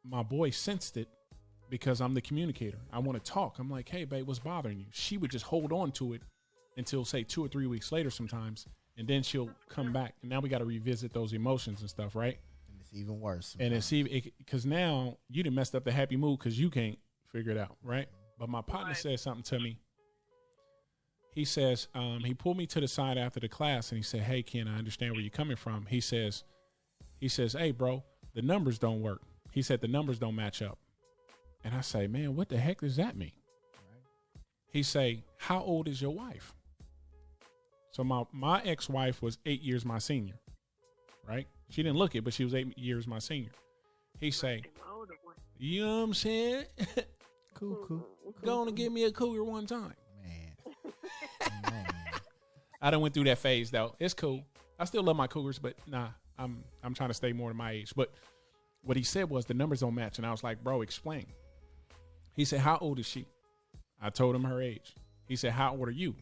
my boy sensed it because I'm the communicator. I want to talk. I'm like, hey, babe, what's bothering you? She would just hold on to it until, say, 2 or 3 weeks later sometimes, and then she'll come back. And now we got to revisit those emotions and stuff, right? And it's even worse. Sometimes. And it's even because now you done messed up the happy mood because you can't figure it out, right? But my partner said something to me. He says, he pulled me to the side after the class and he said, hey, Ken, I understand where you're coming from. He says, hey, bro, the numbers don't work. He said the numbers don't match up. And I say, man, what the heck does that mean? Right. He say, how old is your wife? So my ex-wife was 8 years my senior, right? She didn't look it, but she was 8 years my senior. He say, you know what I'm saying? Cool. Go on and give me a cougar one time. Man. I done went through that phase though. It's cool. I still love my cougars, but nah, I'm trying to stay more to my age. But what he said was the numbers don't match. And I was like, bro, explain. He said, how old is she? I told him her age. He said, how old are you?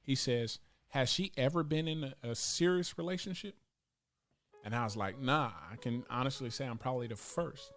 He says, has she ever been in a serious relationship? And I was like, nah, I can honestly say I'm probably the first.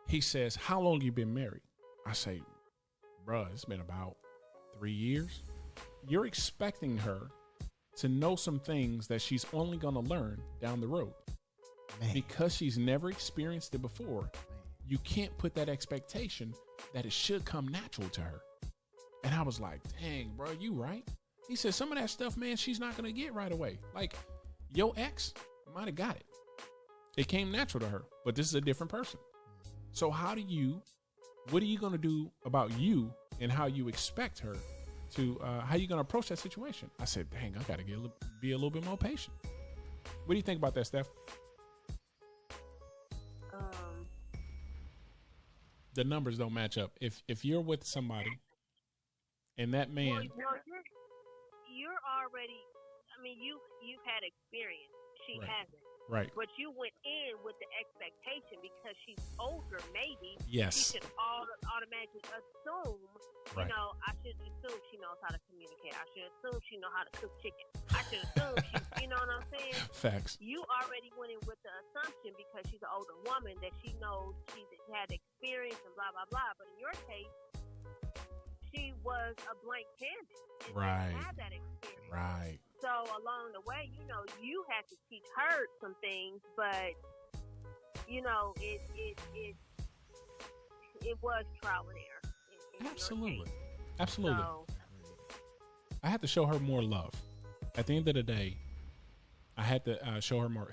He says, how long you been married? I say, bruh, it's been about 3 years. You're expecting her to know some things that she's only going to learn down the road. Man. Because she's never experienced it before. Man. You can't put that expectation that it should come natural to her. And I was like, dang, bro, you right. He said, some of that stuff, man, she's not going to get right away. Like, your ex might have got it. It came natural to her, but this is a different person. So what are you going to do about you and how you expect her to, how you going to approach that situation? I said, dang, I got to be a little bit more patient. What do you think about that, Steph? The numbers don't match up. If you're with somebody and that man, you're already, I mean, you've had experience. She hasn't. Right. But you went in with the expectation because she's older, maybe. Yes. She should automatically assume, you know, I should assume she knows how to communicate. I should assume she knows how to cook chicken. I should assume she, you know what I'm saying? Facts. You already went in with the assumption because she's an older woman that she knows she's had experience and blah, blah, blah. But in your case, she was a blank canvas and didn't have that experience. Right. So along the way, you know, you had to teach her some things, but you know, it was trial and error. Absolutely. Absolutely. So, I had to show her more love. At the end of the day, I had to show her more,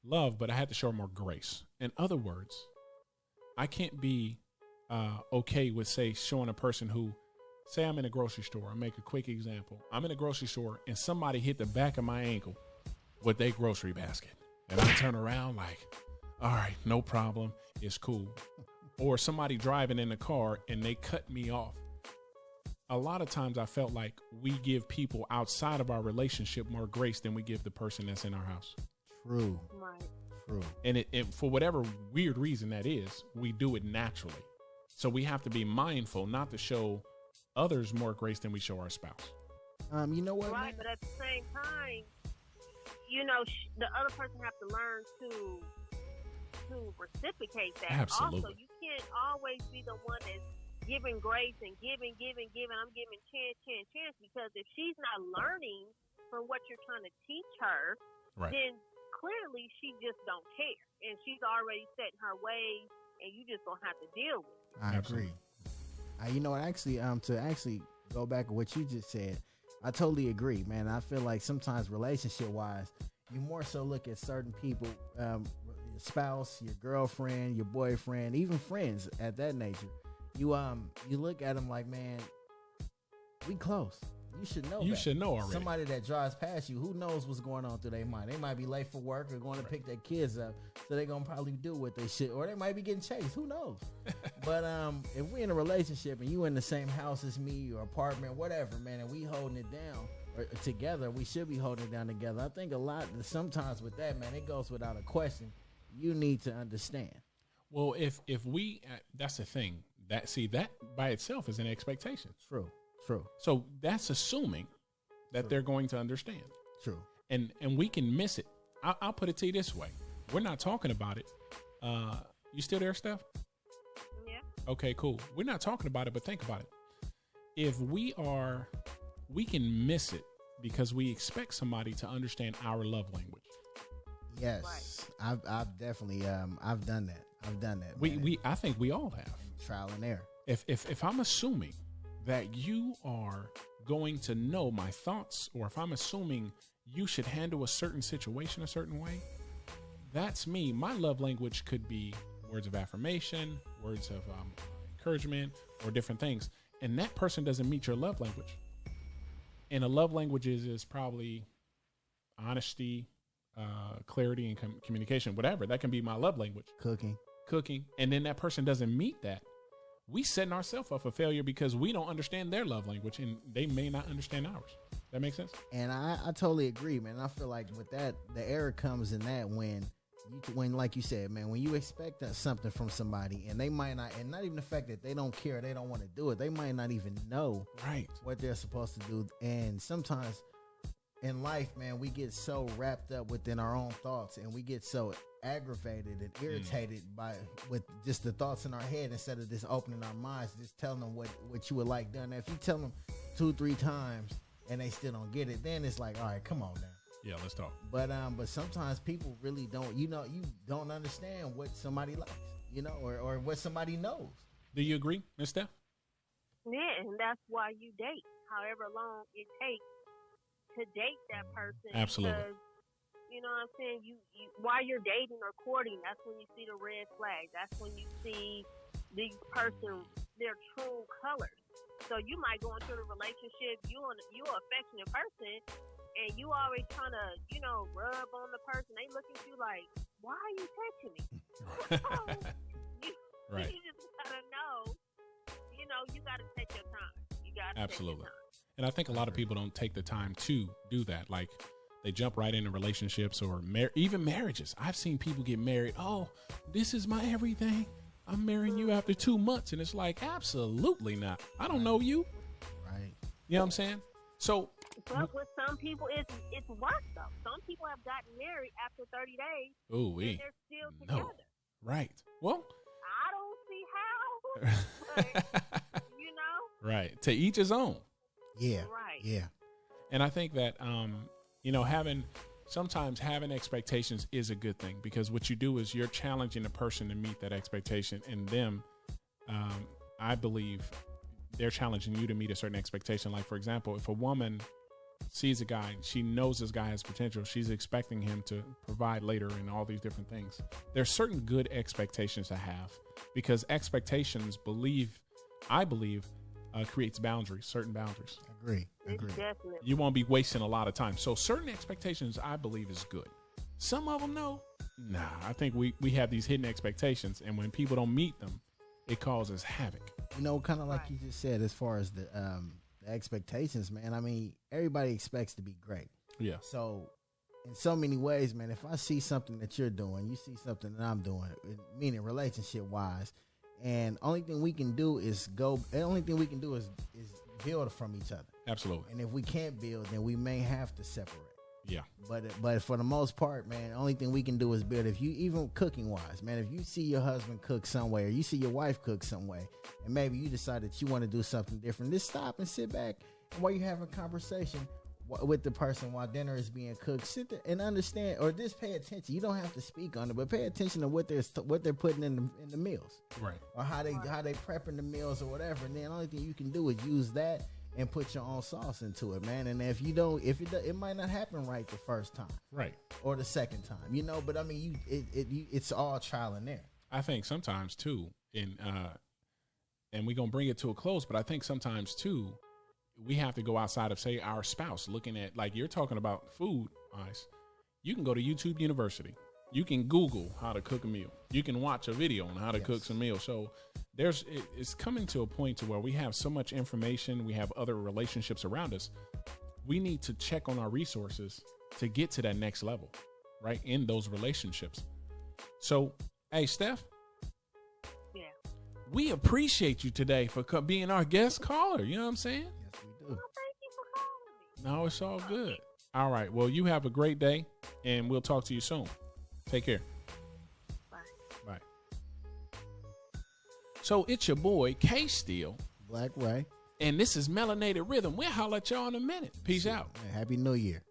love, but I had to show her more grace. In other words, I can't be okay with, say, showing a person who, say I'm in a grocery store. I'll make a quick example. I'm in a grocery store and somebody hit the back of my ankle with their grocery basket. And I turn around like, all right, no problem. It's cool. Or somebody driving in the car and they cut me off. A lot of times I felt like we give people outside of our relationship more grace than we give the person that's in our house. True. right. True. And it for whatever weird reason that is, we do it naturally. So we have to be mindful not to show others more grace than we show our spouse. You know what? Right, but at the same time, you know, the other person have to learn to reciprocate that. Absolutely. Also, you can't always be the one that's giving grace and giving. I'm giving chance, because if she's not learning from what you're trying to teach her, right, then clearly she just don't care, and she's already set in her ways, and you just gonna have to deal with it. I agree. You know what? Actually, to actually go back to what you just said, I totally agree, man. I feel like sometimes relationship-wise, you more so look at certain people, your spouse, your girlfriend, your boyfriend, even friends at that nature. You look at them like, man, we close. You should know. You should know already. Somebody that drives past you, who knows what's going on through their mind? They might be late for work or going to pick their kids up, so they're gonna probably do what they should, or they might be getting chased. Who knows? But if we're in a relationship and you in the same house as me or apartment, whatever, man, and we holding it down or together, we should be holding it down together. I think sometimes with that, man, it goes without a question. You need to understand. Well, if we, that's the thing. That by itself is an expectation. True. So that's assuming that they're going to understand. True. And we can miss it. I'll put it to you this way. We're not talking about it You still there, Steph? Yeah. Okay, cool. We're not talking about it, but think about it. If we can miss it because we expect somebody to understand our love language. Yes, right. I've definitely I've done that. I think we all have. Trial and error. If I'm assuming that you are going to know my thoughts, or if I'm assuming you should handle a certain situation a certain way, that's me. My love language could be words of affirmation, words of encouragement, or different things. And that person doesn't meet your love language. And a love language is probably honesty, clarity, and communication, whatever. That can be my love language. Cooking. And then that person doesn't meet that. We setting ourselves up for failure because we don't understand their love language, and they may not understand ours. That makes sense? And I totally agree, man. I feel like with that, the error comes in that when like you said, man, when you expect something from somebody and they might not, and not even the fact that they don't care, they don't want to do it, they might not even know what they're supposed to do. And sometimes in life, man, we get so wrapped up within our own thoughts, and we get so aggravated and irritated with just the thoughts in our head, instead of just opening our minds, just telling them what you would like done. If you tell them 2-3 times and they still don't get it, then it's like, all right, come on now. Yeah, let's talk. But sometimes people really don't, you don't understand what somebody likes, or what somebody knows. Do you agree, Ms. Steph? Yeah, and that's why you date, however long it takes to date that person. Absolutely. Because, you know what I'm saying? You while you're dating or courting, that's when you see the red flag. That's when you see these person, their true colors. So you might go into a relationship, you're an affectionate person, and you always trying to, rub on the person. They look at you like, why are you touching me? Right. You just gotta know, you gotta take your time. You gotta Absolutely. Take your time. And I think a lot of people don't take the time to do that. Like, they jump right into relationships or even marriages. I've seen people get married. Oh, this is my everything. I'm marrying you after 2 months. And it's like, absolutely not. I don't know you. Right. You know what I'm saying? So, but with some people, it's worse though. Some people have gotten married after 30 days. Ooh, and they're still together. Right. Well, I don't see how. But, Right. To each his own. Yeah. Right. Yeah. And I think that, sometimes having expectations is a good thing, because what you do is you're challenging the person to meet that expectation, and them, I believe they're challenging you to meet a certain expectation. Like, for example, if a woman sees a guy, she knows this guy has potential, she's expecting him to provide later and all these different things. There's certain good expectations to have, because expectations, I believe, creates boundaries, certain boundaries. Agree. Definitely. You won't be wasting a lot of time. So certain expectations, I believe, is good. Some of them, no. Nah, I think we have these hidden expectations, and when people don't meet them, it causes havoc. Kind of like you just said, as far as the expectations, man. I mean, everybody expects to be great. Yeah. So in so many ways, man, if I see something that you're doing, you see something that I'm doing, meaning relationship wise, and only thing we can do is build from each other. Absolutely. And if we can't build, then we may have to separate. Yeah. But for the most part, man, the only thing we can do is build. If you, even cooking wise, man, if you see your husband cook some way, or you see your wife cook some way, and maybe you decide that you want to do something different, just stop and sit back, and while you're having a conversation with the person while dinner is being cooked, sit there and understand, or just pay attention. You don't have to speak on it, but pay attention to what they're putting in the meals, right? Or how they prepping the meals or whatever. And then the only thing you can do is use that and put your own sauce into it, man. And if you don't, it might not happen right the first time, right, or the second time, But I mean, it's all trial and error. I think sometimes too, and we're gonna bring it to a close, but I think sometimes too, we have to go outside of, say, our spouse. Looking at, like you're talking about food, Ice. You can go to YouTube University. You can Google how to cook a meal. You can watch a video on how to cook some meals. So it's coming to a point to where we have so much information. We have other relationships around us. We need to check on our resources to get to that next level, right? In those relationships. So, hey, Steph. Yeah. We appreciate you today for being our guest caller. You know what I'm saying? Yes, we do. Well, thank you for calling me. No, it's all good. All right. Well, you have a great day, and we'll talk to you soon. Take care. Bye. Bye. So it's your boy, K Steel. Black Ray. And this is Melanated Rhythm. We'll holler at y'all in a minute. Peace out. Happy New Year.